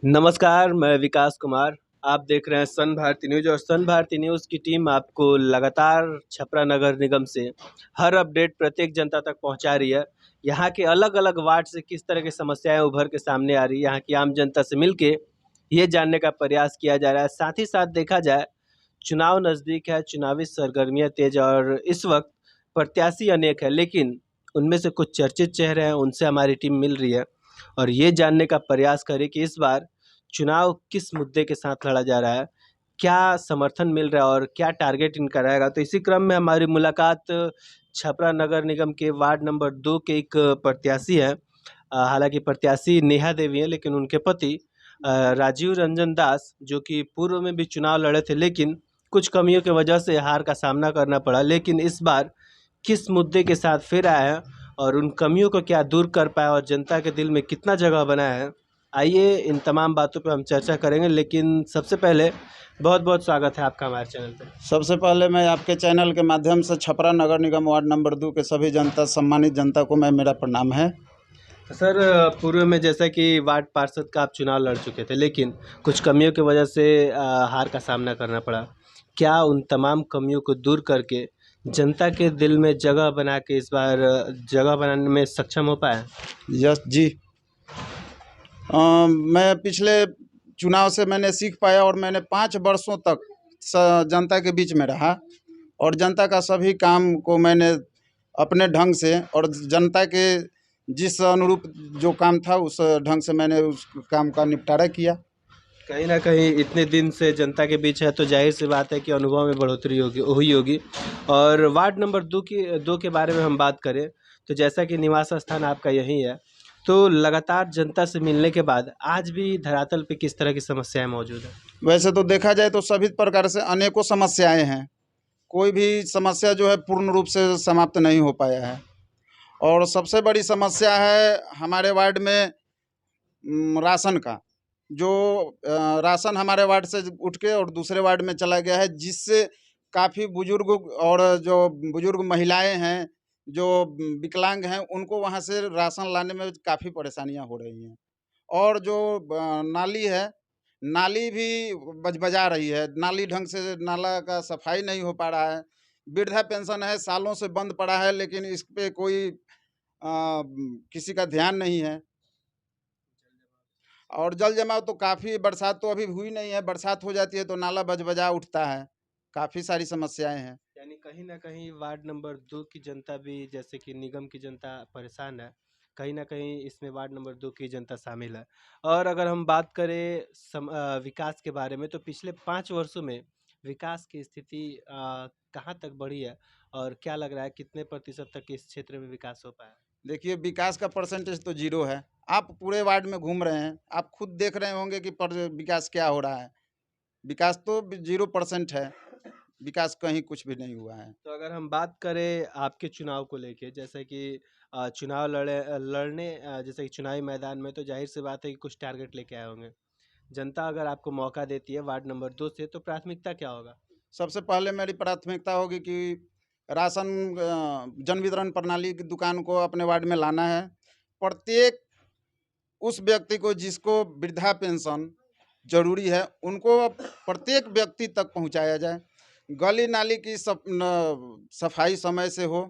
नमस्कार, मैं विकास कुमार। आप देख रहे हैं सन भारती न्यूज़ और सन भारती न्यूज़ की टीम आपको लगातार छपरा नगर निगम से हर अपडेट प्रत्येक जनता तक पहुंचा रही है। यहाँ के अलग-अलग वार्ड से किस तरह की समस्याएं उभर के सामने आ रही है, यहाँ की आम जनता से मिलके ये जानने का प्रयास किया जा रहा है। साथ ही साथ देखा जाए, चुनाव नज़दीक है, चुनावी सरगर्मियाँ तेज़ और इस वक्त प्रत्याशी अनेक है, लेकिन उनमें से कुछ चर्चित चेहरे हैं, उनसे हमारी टीम मिल रही है और ये जानने का प्रयास करें कि इस बार चुनाव किस मुद्दे के साथ लड़ा जा रहा है, क्या समर्थन मिल रहा है और क्या टारगेट इनका रहेगा। तो इसी क्रम में हमारी मुलाकात छपरा नगर निगम के वार्ड नंबर 2 के एक प्रत्याशी हैं। हालांकि प्रत्याशी नेहा देवी हैं, लेकिन उनके पति राजीव रंजन दास, जो कि पूर्व में भी चुनाव लड़े थे, लेकिन कुछ कमियों की वजह से हार का सामना करना पड़ा। लेकिन इस बार किस मुद्दे के साथ फिर आए हैं और उन कमियों को क्या दूर कर पाया और जनता के दिल में कितना जगह बनाया है, आइए इन तमाम बातों पे हम चर्चा करेंगे। लेकिन सबसे पहले बहुत बहुत स्वागत है आपका हमारे चैनल पे। सबसे पहले मैं आपके चैनल के माध्यम से छपरा नगर निगम वार्ड नंबर 2 के सभी जनता, सम्मानित जनता को मेरा प्रणाम है। तो सर, पूर्व में जैसा कि वार्ड पार्षद का आप चुनाव लड़ चुके थे, लेकिन कुछ कमियों की वजह से हार का सामना करना पड़ा। क्या उन तमाम कमियों को दूर करके जनता के दिल में जगह बना के इस बार जगह बनाने में सक्षम हो पाए? यस जी। मैं पिछले चुनाव से मैंने सीख पाया और मैंने 5 वर्षों तक जनता के बीच में रहा और जनता का सभी काम को मैंने अपने ढंग से और जनता के जिस अनुरूप जो काम था उस ढंग से मैंने उस काम का निपटारा किया। कहीं ना कहीं इतने दिन से जनता के बीच है तो जाहिर सी बात है कि अनुभव में बढ़ोतरी हुई होगी। और वार्ड नंबर 2 के बारे में हम बात करें तो जैसा कि निवास स्थान आपका यही है, तो लगातार जनता से मिलने के बाद आज भी धरातल पे किस तरह की समस्याएं मौजूद हैं? वैसे तो देखा जाए तो सभी प्रकार से अनेकों समस्याएं हैं। कोई भी समस्या जो है पूर्ण रूप से समाप्त नहीं हो पाया है और सबसे बड़ी समस्या है हमारे वार्ड में राशन का। जो राशन हमारे वार्ड से उठ के और दूसरे वार्ड में चला गया है, जिससे काफ़ी बुजुर्ग और जो बुजुर्ग महिलाएं हैं, जो विकलांग हैं, उनको वहां से राशन लाने में काफ़ी परेशानियां हो रही हैं। और जो नाली है, नाली भी बजबजा रही है। नाली ढंग से नाला का सफाई नहीं हो पा रहा है। वृद्धा पेंशन है, सालों से बंद पड़ा है, लेकिन इस पे कोई किसी का ध्यान नहीं है। और जल जमाव तो काफ़ी, बरसात तो अभी हुई नहीं है, बरसात हो जाती है तो नाला बजबजा उठता है। काफ़ी सारी समस्याएं हैं। यानी कहीं ना कहीं वार्ड नंबर 2 की जनता भी, जैसे कि निगम की जनता परेशान है, कहीं ना कहीं इसमें वार्ड नंबर 2 की जनता शामिल है। और अगर हम बात करें विकास के बारे में, तो पिछले 5 वर्षों में विकास की स्थिति कहाँ तक बढ़ी है और क्या लग रहा है कितने प्रतिशत तक इस क्षेत्र में विकास हो पाया? देखिए, विकास का परसेंटेज तो जीरो है। आप पूरे वार्ड में घूम रहे हैं, आप खुद देख रहे होंगे कि विकास क्या हो रहा है। विकास तो 0% है। विकास कहीं कुछ भी नहीं हुआ है। तो अगर हम बात करें आपके चुनाव को लेके, जैसे कि चुनाव लड़ने जैसे कि चुनावी मैदान में, तो जाहिर सी बात है कि कुछ टारगेट लेके आए होंगे। जनता अगर आपको मौका देती है वार्ड नंबर 2 से, तो प्राथमिकता क्या होगा? सबसे पहले मेरी प्राथमिकता होगी कि राशन जन वितरण प्रणाली की दुकान को अपने वार्ड में लाना है। प्रत्येक उस व्यक्ति को जिसको वृद्धा पेंशन जरूरी है, उनको प्रत्येक व्यक्ति तक पहुंचाया जाए। गली नाली की सफाई समय से हो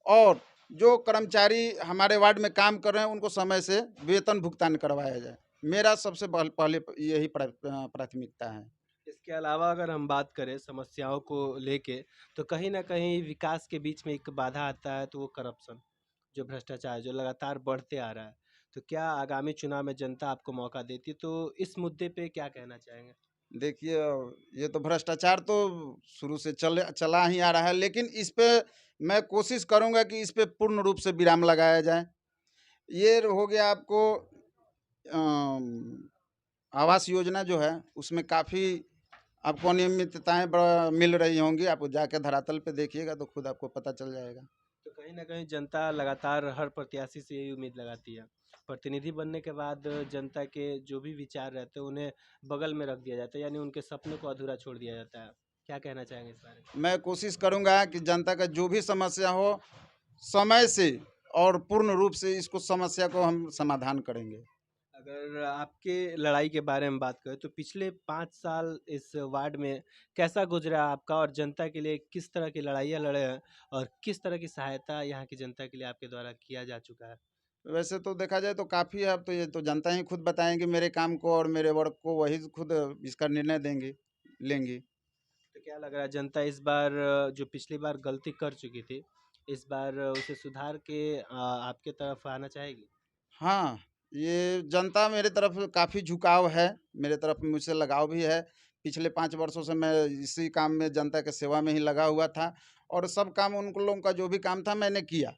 और जो कर्मचारी हमारे वार्ड में काम कर रहे हैं उनको समय से वेतन भुगतान करवाया जाए। मेरा सबसे पहले यही प्राथमिकता है। इसके अलावा अगर हम बात करें समस्याओं को लेके, तो कहीं ना कहीं विकास के बीच में एक बाधा आता है, तो वो करप्शन, जो भ्रष्टाचार जो लगातार बढ़ते आ रहा है। तो क्या आगामी चुनाव में जनता आपको मौका देती, तो इस मुद्दे पे क्या कहना चाहेंगे? देखिए, ये तो भ्रष्टाचार तो शुरू से चला ही आ रहा है, लेकिन इस पे मैं कोशिश करूंगा कि इस पे पूर्ण रूप से विराम लगाया जाए। ये हो गया आपको अम, आवास योजना जो है, उसमें काफ़ी आपको अनियमितताएं मिल रही होंगी। आप जाके धरातल पे देखिएगा तो खुद आपको पता चल जाएगा। तो कहीं ना कहीं जनता लगातार हर प्रत्याशी से यही उम्मीद लगाती है, प्रतिनिधि बनने के बाद जनता के जो भी विचार रहते हैं उन्हें बगल में रख दिया जाता है, यानी उनके सपनों को अधूरा छोड़ दिया जाता है। क्या कहना चाहेंगे इस बारे में? मैं कोशिश करूंगा कि जनता का जो भी समस्या हो, समय से और पूर्ण रूप से इसको समस्या को हम समाधान करेंगे। अगर आपके लड़ाई के बारे में बात करें तो पिछले 5 साल इस वार्ड में कैसा गुजरा आपका और जनता के लिए किस तरह की लड़ाइयाँ लड़े हैं और किस तरह की सहायता यहाँ की जनता के लिए आपके द्वारा किया जा चुका है? वैसे तो देखा जाए तो काफ़ी है, अब तो ये तो जनता ही खुद बताएंगे मेरे काम को और मेरे वर्क को, वही खुद इसका निर्णय देंगे लेंगी। तो क्या लग रहा है जनता इस बार जो पिछली बार गलती कर चुकी थी, इस बार उसे सुधार के आपके तरफ आना चाहेगी? हाँ, ये जनता मेरे तरफ काफ़ी झुकाव है, मेरे तरफ मुझसे लगाव भी है। पिछले 5 वर्षों से मैं इसी काम में जनता के सेवा में ही लगा हुआ था और सब काम उन लोगों का जो भी काम था मैंने किया।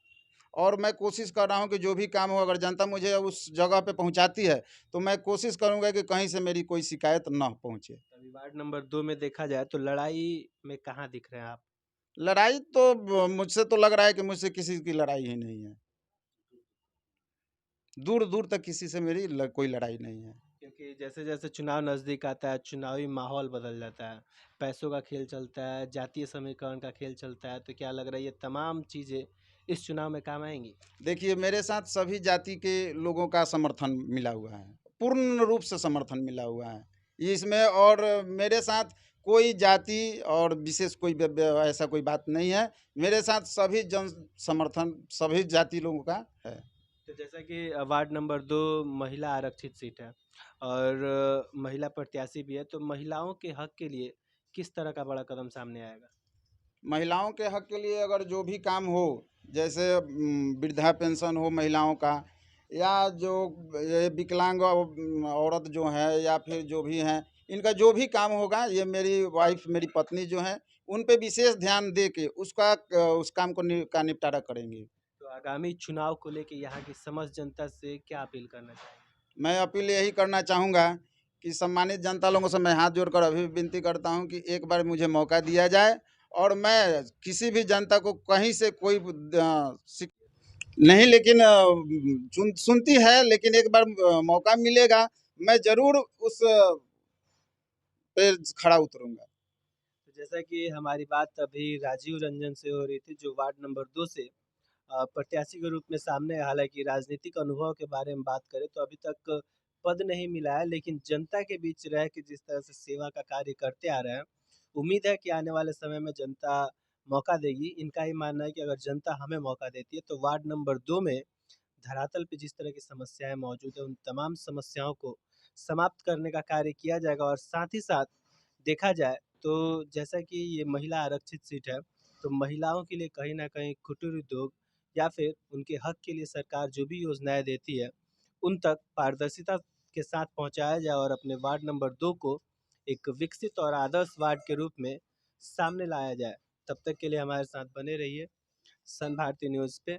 और मैं कोशिश कर रहा हूँ कि जो भी काम हो, अगर जनता मुझे उस जगह पे पहुँचाती है, तो मैं कोशिश करूँगा कि कहीं से मेरी कोई शिकायत ना पहुँचे। अभी वार्ड नंबर 2 में देखा जाए तो लड़ाई में कहाँ दिख रहे हैं आप? लड़ाई तो मुझसे तो लग रहा है कि मुझसे किसी की लड़ाई ही नहीं है। दूर दूर तक किसी से मेरी कोई लड़ाई नहीं है। क्योंकि जैसे-जैसे चुनाव नज़दीक आता है, चुनावी माहौल बदल जाता है, पैसों का खेल चलता है, जातीय समीकरण का खेल चलता है, तो क्या लग रहा है ये तमाम चीज़ें इस चुनाव में काम आएँगी? देखिए, मेरे साथ सभी जाति के लोगों का समर्थन मिला हुआ है, पूर्ण रूप से समर्थन मिला हुआ है इसमें। और मेरे साथ कोई जाति और विशेष कोई ऐसा कोई बात नहीं है। मेरे साथ सभी जन समर्थन सभी जाति लोगों का है। तो जैसा कि वार्ड नंबर 2 महिला आरक्षित सीट है और महिला प्रत्याशी भी है, तो महिलाओं के हक के लिए किस तरह का बड़ा कदम सामने आएगा? महिलाओं के हक के लिए अगर जो भी काम हो, जैसे वृद्धा पेंशन हो महिलाओं का, या जो ये विकलांग औरत जो है या फिर जो भी हैं, इनका जो भी काम होगा, ये मेरी वाइफ मेरी पत्नी जो है उन पे विशेष ध्यान दे के उसका उस काम को का निपटारा करेंगे। तो आगामी चुनाव को लेके यहाँ की समस्त जनता से क्या अपील करना चाहेंगे? मैं अपील यही करना चाहूँगा कि सम्मानित जनता लोगों से मैं हाथ जोड़कर अभी भी विनती करता हूँ कि एक बार मुझे मौका दिया जाए और मैं किसी भी जनता को कहीं से कोई नहीं, लेकिन सुनती है, लेकिन एक बार मौका मिलेगा, मैं ज़रूर उस पे खड़ा उतरूँगा। तो जैसा कि हमारी बात अभी राजीव रंजन से हो रही थी जो वार्ड नंबर 2 से प्रत्याशी के रूप में सामने है। हालाँकि राजनीतिक अनुभव के बारे में बात करें तो अभी तक पद नहीं मिला है, लेकिन जनता के बीच रह के जिस तरह से सेवा का कार्य करते आ रहे हैं, उम्मीद है कि आने वाले समय में जनता मौका देगी। इनका ही मानना है कि अगर जनता हमें मौका देती है तो वार्ड नंबर 2 में धरातल पे जिस तरह की समस्याएँ मौजूद हैं, उन तमाम समस्याओं को समाप्त करने का कार्य किया जाएगा और साथ ही साथ देखा जाए तो जैसा कि ये महिला आरक्षित सीट है, तो महिलाओं के लिए कहीं न कहीं कुटीर उद्योग या फिर उनके हक के लिए सरकार जो भी योजनाएँ देती है, उन तक पारदर्शिता के साथ पहुँचाया जाए और अपने वार्ड नंबर 2 को एक विकसित और आदर्श वार्ड के रूप में सामने लाया जाए। तब तक के लिए हमारे साथ बने रहिए सन भारती न्यूज़ पे।